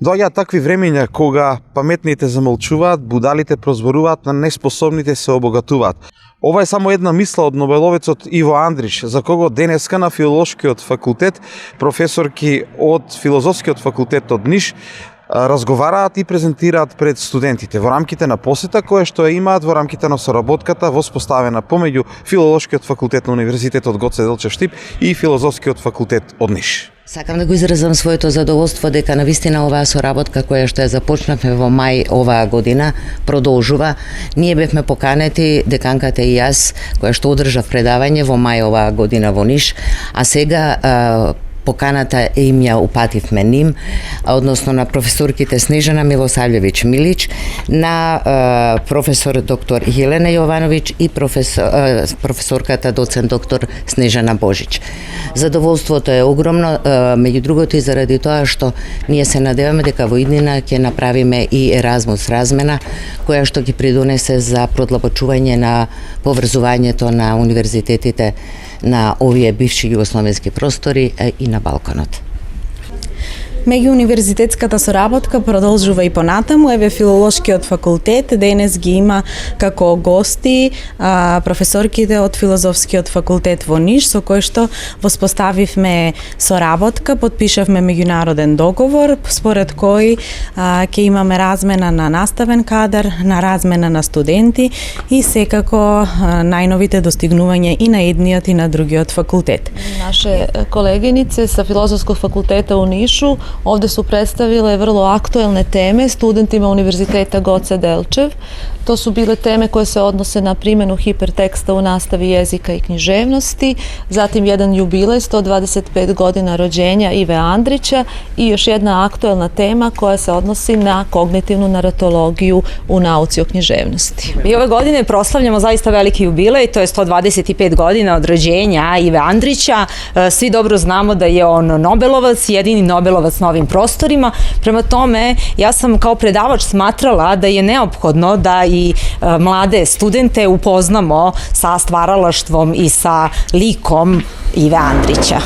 Доаѓаат такви времења кога паметните замолчуваат, будалите прозборуваат, на неспособните се обогатуваат. Ова е само една мисла од нобеловецот Иво Андрич, за кого денеска на Филолошкиот факултет професорки од Филозофскиот факултет од Ниш разговараат и презентираат пред студентите во рамките на посета која што ја имаат во рамките на соработката воспоставена помеѓу Филолошкиот факултет на Универзитетот Гоце Делчев Штип и Филозофскиот факултет од Ниш. Сакам да го изразам своето задоволство дека навистина оваа соработка која што ја започнавме во мај оваа година продолжува. Ние бевме поканети, деканката и јас, која што одржав предавање во мај оваа година во Ниш, а сега поканата им ја упативме ним, односно на професорките Снежана Милосављевиќ Милич, на професор доктор Јелена Јовановиќ и професорката доцент доктор Снежана Божиќ. Задоволството е огромно, меѓу другото и заради тоа што ние се надеваме дека во иднина ќе направиме и Еразмус размена, која што ќе придонесе за продлабочување на поврзувањето на универзитетите на овие бивши југословенски простори и на Балканот. Меѓууниверзитетската соработка продолжува и понатаму. Еве Филолошкиот факултет денес ги има како гости професорките од Филозофскиот факултет во Ниш, со кој што воспоставивме соработка, подпишавме меѓународен договор според кој ќе имаме размена на наставен кадар, на размена на студенти и секако најновите достигнувања и на едниот и на другиот факултет. Naše koleginice sa Filozofskog fakulteta u Nišu ovde su predstavile vrlo aktuelne teme studentima Univerziteta Goce Delčev. To su bile teme koje se odnose na primjenu hiperteksta u nastavi jezika i književnosti, zatim jedan jubilej, 125 godina rođenja Ive Andrića i još jedna aktuelna tema koja se odnosi na kognitivnu naratologiju u nauci o književnosti. Mi ove godine proslavljamo zaista veliki jubilej, to je 125 godina od rođenja Ive Andrića. Svi dobro znamo da je on Nobelovac, jedini Nobelovac na ovim prostorima. Prema tome, ja sam kao predavač smatrala da je neophodno da i mlade studente upoznamo sa stvaralaštvom i sa likom Ive Andrića.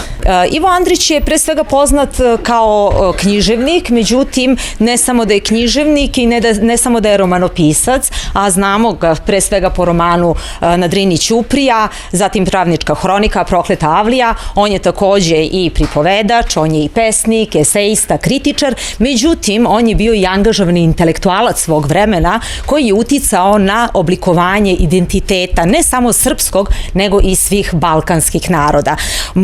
Ivo Andrić je pre svega poznat kao književnik, međutim ne samo da je književnik i ne samo da je romanopisac, a znamo ga pre svega po romanu Na Drini ćuprija, zatim Travnička hronika, Prokleta avlija. On je takođe i pripovedač, on je i pesnik, esejista, kritičar, međutim on je bio i angažovani intelektualac svog vremena koji je uticao na oblikovanje identiteta ne samo srpskog, nego i svih balkanskih naroda.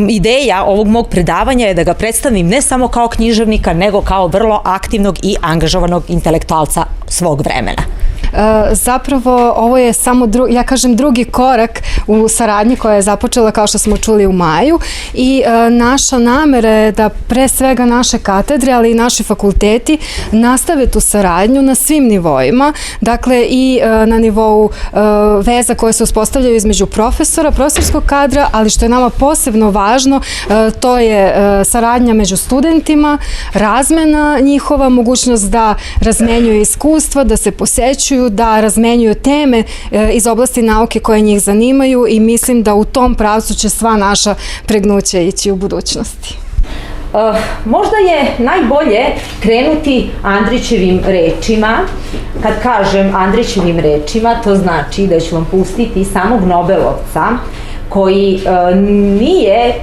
Ideja ovog mog predavanja je da ga predstavim ne samo kao književnika, nego kao vrlo aktivnog i angažovanog intelektualca svog vremena. Zapravo ovo je samo, ja kažem, drugi korak u saradnji koja je započela, kao što smo čuli, u maju, i naša namera je da pre svega naše katedre, ali i naši fakulteti nastave tu saradnju na svim nivoima, dakle i na nivou veza koje se uspostavljaju između profesora, profesorskog kadra, ali što je nama posebno važno, to je saradnja među studentima, razmena njihova, mogućnost da razmenjuju iskustva, da se posećuju, da razmenjuju teme iz oblasti nauke koje njih zanimaju, i mislim da u tom pravcu će sva naša pregnuća ići u budućnosti. Možda je najbolje krenuti Andrićevim rečima. Kad kažem Andrićevim rečima, to znači da ću vam pustiti samog Nobelovca koji nije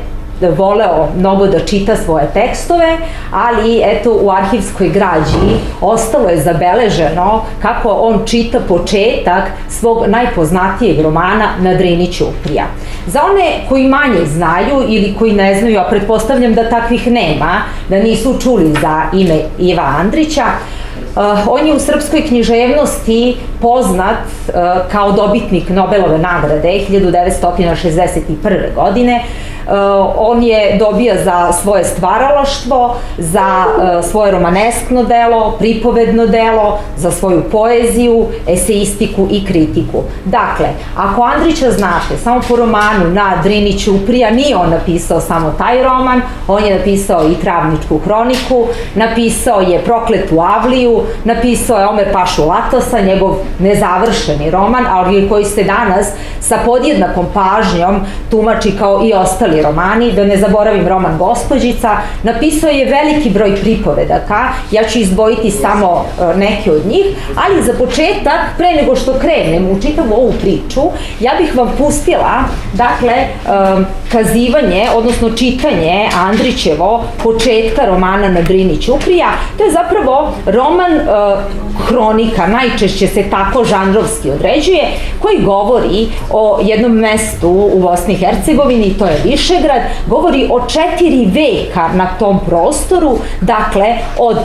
voleo mnogo da čita svoje tekstove, ali eto u arhivskoj građi ostalo je zabeleženo kako on čita početak svog najpoznatijeg romana Na Drini ćuprija. Za one koji manje znaju ili koji ne znaju, a pretpostavljam da takvih nema, da nisu čuli za ime Iva Andrića, on je u srpskoj književnosti poznat kao dobitnik Nobelove nagrade 1961. godine. On je dobio za svoje stvaralaštvo, za svoje romaneskno delo, pripovedno delo, za svoju poeziju, eseistiku i kritiku. Dakle, ako Andrića znate samo po romanu Na Drini ćuprija, nije on napisao samo taj roman, on je napisao i Travničku hroniku, napisao je Prokletu avliju, napisao je Omer Pašu Latosa, njegov nezavršeni roman, ali koji se danas sa podjednakom pažnjom tumači kao i ostali ostali romani, da ne zaboravim roman Gospođica, napisao je veliki broj pripovedaka, ja ću izdvojiti samo neke od njih, ali za početak, pre nego što krenem u čitavu ovu priču, ja bih vam pustila, dakle, kazivanje, odnosno čitanje Andrićevo početka romana Na Drini ćuprija. To je zapravo roman hronika, najčešće se tako žanrovski određuje, koji govori o jednom mestu u Bosni i Hercegovini, to je Višegrad, govori o 4 veka na tom prostoru, dakle od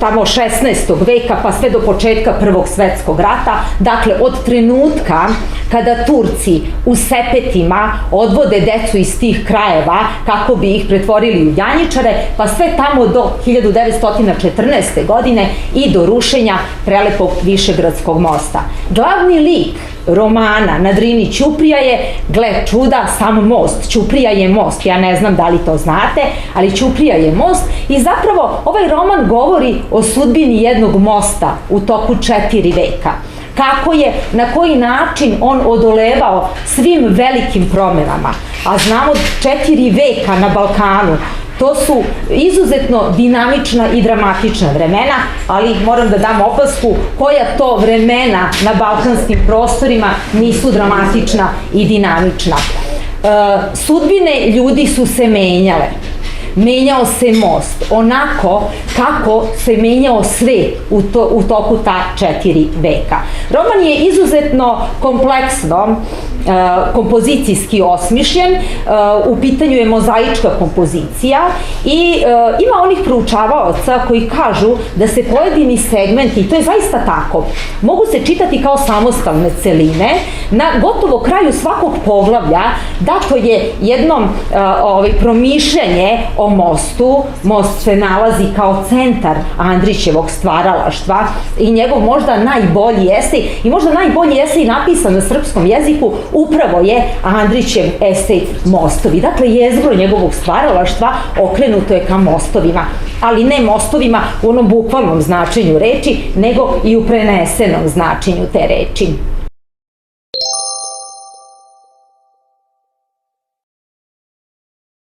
tamo 16. veka pa sve do početka Prvog svetskog rata, dakle od trenutka kada Turci u sepetima odvode decu iz tih krajeva kako bi ih pretvorili u janjičare, pa sve tamo do 1914. godine i do rušenja prelepog Višegradskog mosta. Glavni lik romana Na Drini ćuprija je, gle čuda, sam most. Ćuprija je most, ja ne znam da li to znate, ali Ćuprija je most i zapravo ovaj roman govori o sudbini jednog mosta u toku 4 veka. Kako je, na koji način on odolevao svim velikim promenama. A znamo 4 veka na Balkanu, to su izuzetno dinamična i dramatična vremena, ali moram da dam opasku koja to vremena na balkanskim prostorima nisu dramatična i dinamična. Sudbine ljudi su se menjale. Menjao se most onako kako se menjao svet u toku ta 4 veka. Roman je izuzetno kompleksno kompozicijski osmišljen, u pitanju je mozaička kompozicija i ima onih proučavaoca koji kažu da se pojedini segmenti, i to je zaista tako, mogu se čitati kao samostalne celine. Na gotovo kraju svakog poglavlja dato je jedno promišljanje o mostu. Most se nalazi kao centar Andrićevog stvaralaštva i njegov možda najbolji esej, i možda najbolji esej napisan na srpskom jeziku upravo je Andrićev esej Mostovi. Dakle, jezgro njegovog stvaralaštva okrenuto je ka mostovima, ali ne mostovima u onom bukvalnom značenju reči, nego i u prenesenom značenju te reči.